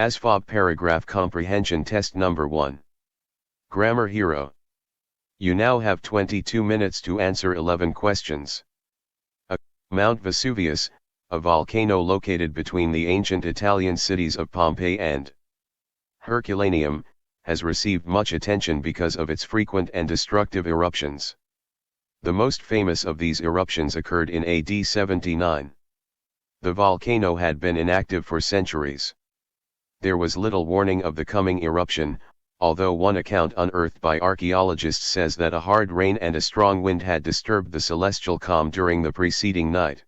ASVAB Paragraph Comprehension Test Number 1. Grammar Hero. You now have 22 minutes to answer 11 questions. Mount Vesuvius, a volcano located between the ancient Italian cities of Pompeii and Herculaneum, has received much attention because of its frequent and destructive eruptions. The most famous of these eruptions occurred in AD 79. The volcano had been inactive for centuries. There was little warning of the coming eruption, although one account unearthed by archaeologists says that a hard rain and a strong wind had disturbed the celestial calm during the preceding night.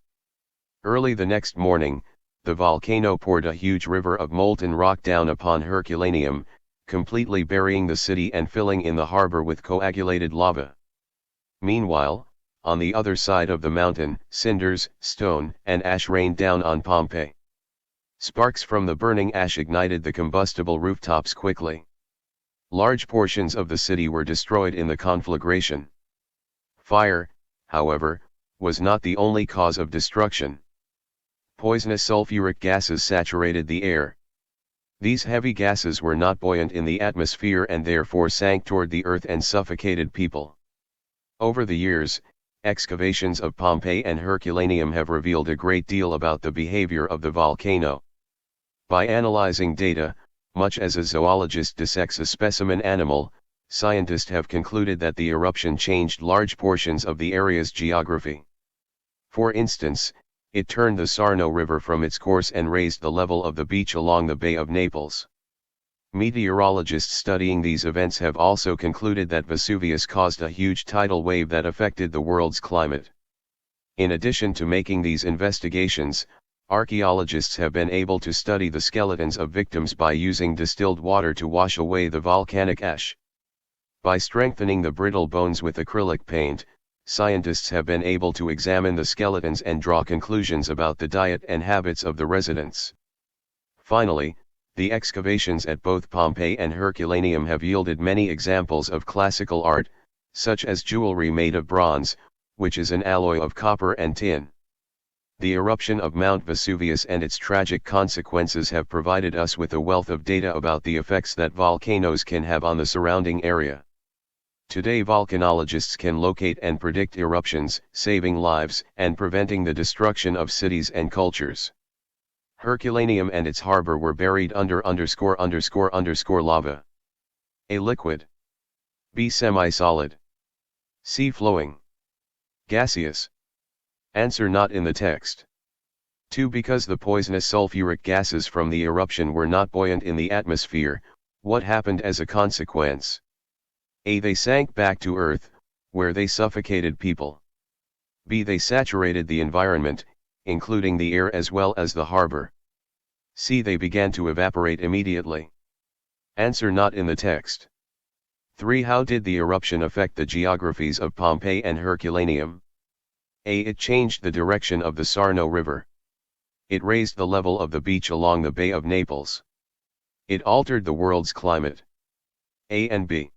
Early the next morning, the volcano poured a huge river of molten rock down upon Herculaneum, completely burying the city and filling in the harbor with coagulated lava. Meanwhile, on the other side of the mountain, cinders, stone, and ash rained down on Pompeii. Sparks from the burning ash ignited the combustible rooftops quickly. Large portions of the city were destroyed in the conflagration. Fire, however, was not the only cause of destruction. Poisonous sulfuric gases saturated the air. These heavy gases were not buoyant in the atmosphere and therefore sank toward the earth and suffocated people. Over the years, excavations of Pompeii and Herculaneum have revealed a great deal about the behavior of the volcano. By analyzing data, much as a zoologist dissects a specimen animal, scientists have concluded that the eruption changed large portions of the area's geography. For instance, it turned the Sarno River from its course and raised the level of the beach along the Bay of Naples. Meteorologists studying these events have also concluded that Vesuvius caused a huge tidal wave that affected the world's climate. In addition to making these investigations, archaeologists have been able to study the skeletons of victims by using distilled water to wash away the volcanic ash. By strengthening the brittle bones with acrylic paint, scientists have been able to examine the skeletons and draw conclusions about the diet and habits of the residents. Finally, the excavations at both Pompeii and Herculaneum have yielded many examples of classical art, such as jewelry made of bronze, which is an alloy of copper and tin. The eruption of Mount Vesuvius and its tragic consequences have provided us with a wealth of data about the effects that volcanoes can have on the surrounding area. Today volcanologists can locate and predict eruptions, saving lives and preventing the destruction of cities and cultures. Herculaneum and its harbor were buried under lava. A. Liquid. B. Semi-solid. C. Flowing. Gaseous. Answer not in the text. 2. Because the poisonous sulfuric gases from the eruption were not buoyant in the atmosphere, what happened as a consequence? A. They sank back to earth, where they suffocated people. B. They saturated the environment, including the air as well as the harbor. C. They began to evaporate immediately. Answer not in the text. 3. How did the eruption affect the geographies of Pompeii and Herculaneum? A. It changed the direction of the Sarno River. It raised the level of the beach along the Bay of Naples. It altered the world's climate. A and B.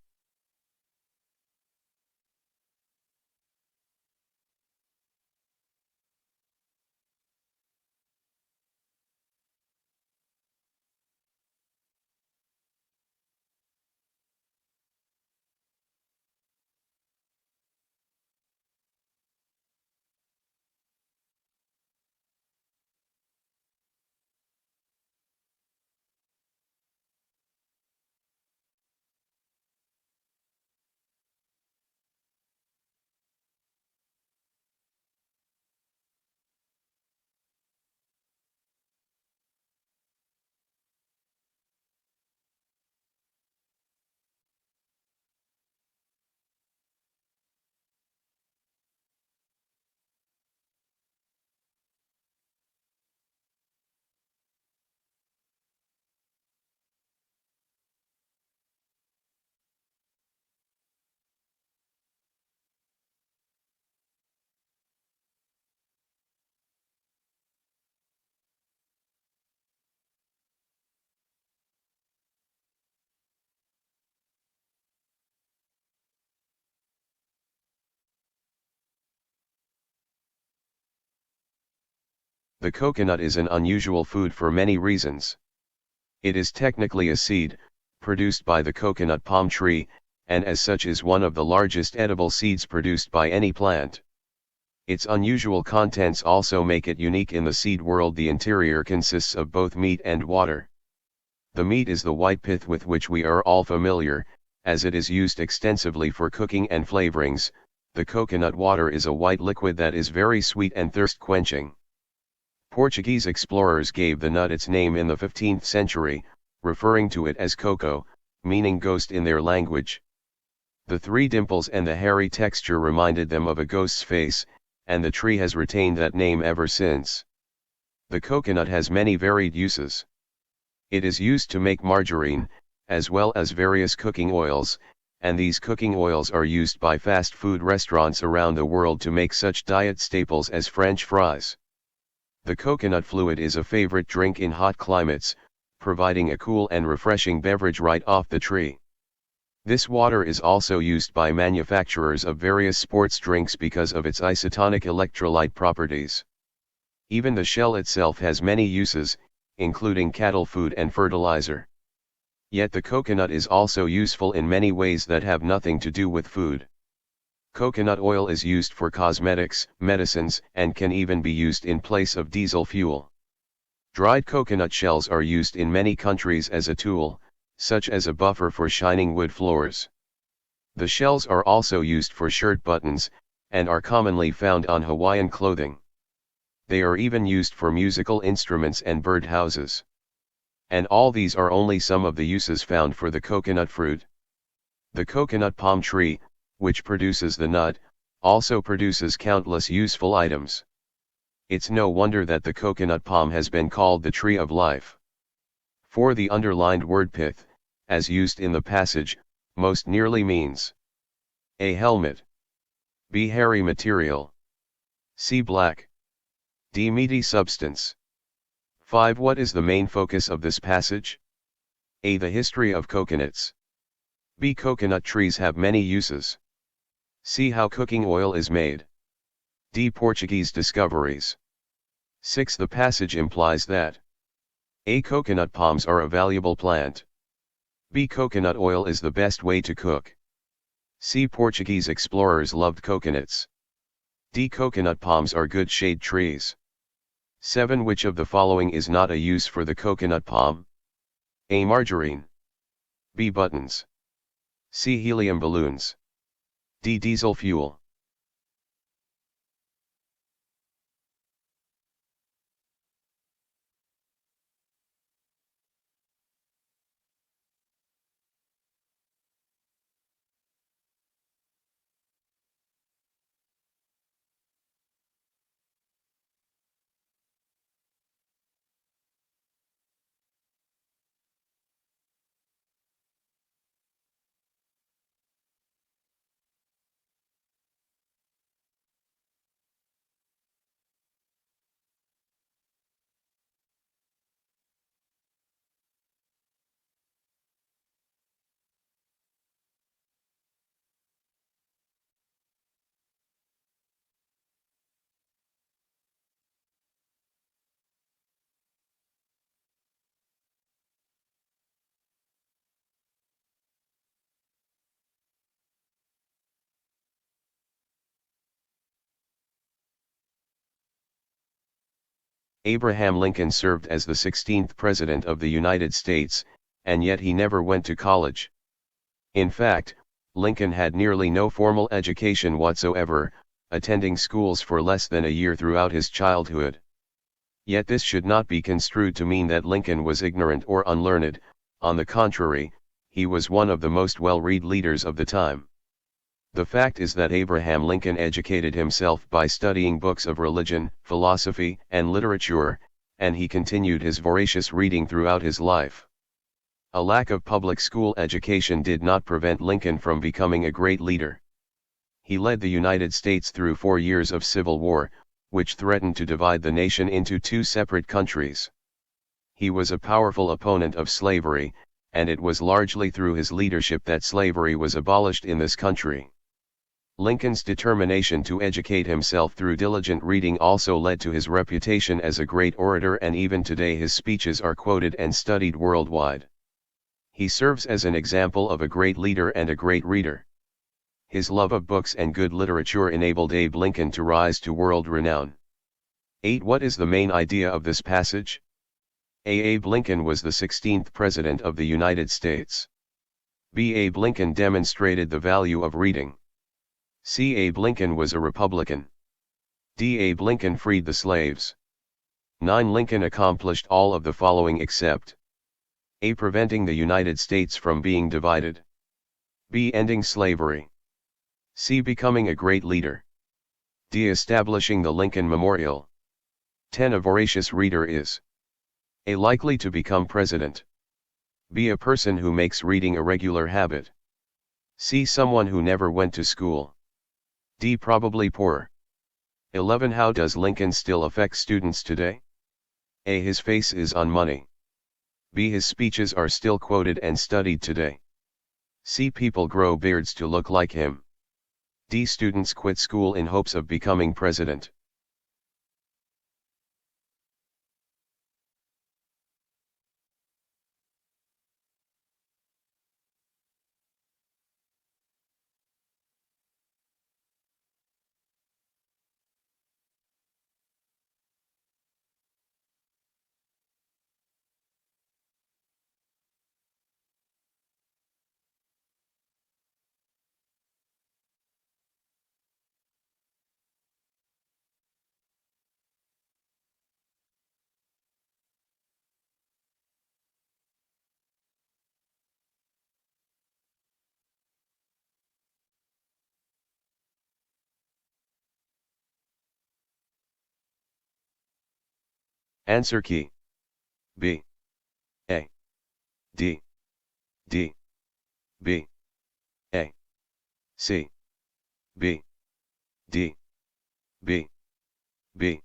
The coconut is an unusual food for many reasons. It is technically a seed, produced by the coconut palm tree, and as such is one of the largest edible seeds produced by any plant. Its unusual contents also make it unique in the seed world. The interior consists of both meat and water. The meat is the white pith with which we are all familiar, as it is used extensively for cooking and flavorings. The coconut water is a white liquid that is very sweet and thirst-quenching. Portuguese explorers gave the nut its name in the 15th century, referring to it as coco, meaning ghost in their language. The three dimples and the hairy texture reminded them of a ghost's face, and the tree has retained that name ever since. The coconut has many varied uses. It is used to make margarine, as well as various cooking oils, and these cooking oils are used by fast food restaurants around the world to make such diet staples as French fries. The coconut fluid is a favorite drink in hot climates, providing a cool and refreshing beverage right off the tree. This water is also used by manufacturers of various sports drinks because of its isotonic electrolyte properties. Even the shell itself has many uses, including cattle food and fertilizer. Yet the coconut is also useful in many ways that have nothing to do with food. Coconut oil is used for cosmetics, medicines, and can even be used in place of diesel fuel. Dried coconut shells are used in many countries as a tool, such as a buffer for shining wood floors. The shells are also used for shirt buttons, and are commonly found on Hawaiian clothing. They are even used for musical instruments and bird houses. And all these are only some of the uses found for the coconut fruit. The coconut palm tree, which produces the nut, also produces countless useful items. It's no wonder that the coconut palm has been called the tree of life. For the underlined word pith, as used in the passage, most nearly means A. Helmet, B. Hairy material, C. Black, D. Meaty substance. 5. What is the main focus of this passage? A. The history of coconuts. B. Coconut trees have many uses. C. How cooking oil is made. D. Portuguese discoveries. 6. The passage implies that A. Coconut palms are a valuable plant. B. Coconut oil is the best way to cook. C. Portuguese explorers loved coconuts. D. Coconut palms are good shade trees. 7. Which of the following is not a use for the coconut palm? A. Margarine. B. Buttons. C. Helium balloons. D. Diesel fuel. Abraham Lincoln served as the 16th President of the United States, and yet he never went to college. In fact, Lincoln had nearly no formal education whatsoever, attending schools for less than a year throughout his childhood. Yet this should not be construed to mean that Lincoln was ignorant or unlearned. On the contrary, he was one of the most well-read leaders of the time. The fact is that Abraham Lincoln educated himself by studying books of religion, philosophy, and literature, and he continued his voracious reading throughout his life. A lack of public school education did not prevent Lincoln from becoming a great leader. He led the United States through 4 years of civil war, which threatened to divide the nation into 2 separate countries. He was a powerful opponent of slavery, and it was largely through his leadership that slavery was abolished in this country. Lincoln's determination to educate himself through diligent reading also led to his reputation as a great orator, and even today his speeches are quoted and studied worldwide. He serves as an example of a great leader and a great reader. His love of books and good literature enabled Abe Lincoln to rise to world renown. 8. What is the main idea of this passage? A. Abe Lincoln was the 16th President of the United States. B. Abe Lincoln demonstrated the value of reading. C. Abe Lincoln was a Republican. D. Abe Lincoln freed the slaves. 9. Lincoln accomplished all of the following except A. Preventing the United States from being divided. B. Ending slavery. C. Becoming a great leader. D. Establishing the Lincoln Memorial. 10. A voracious reader is A. Likely to become president. B. A person who makes reading a regular habit. C. Someone who never went to school. D. Probably poor. 11. How does Lincoln still affect students today? A. His face is on money. B. His speeches are still quoted and studied today. C. People grow beards to look like him. D. Students quit school in hopes of becoming president. Answer key. B. A. D. D. B. A. C. B. D. B. B.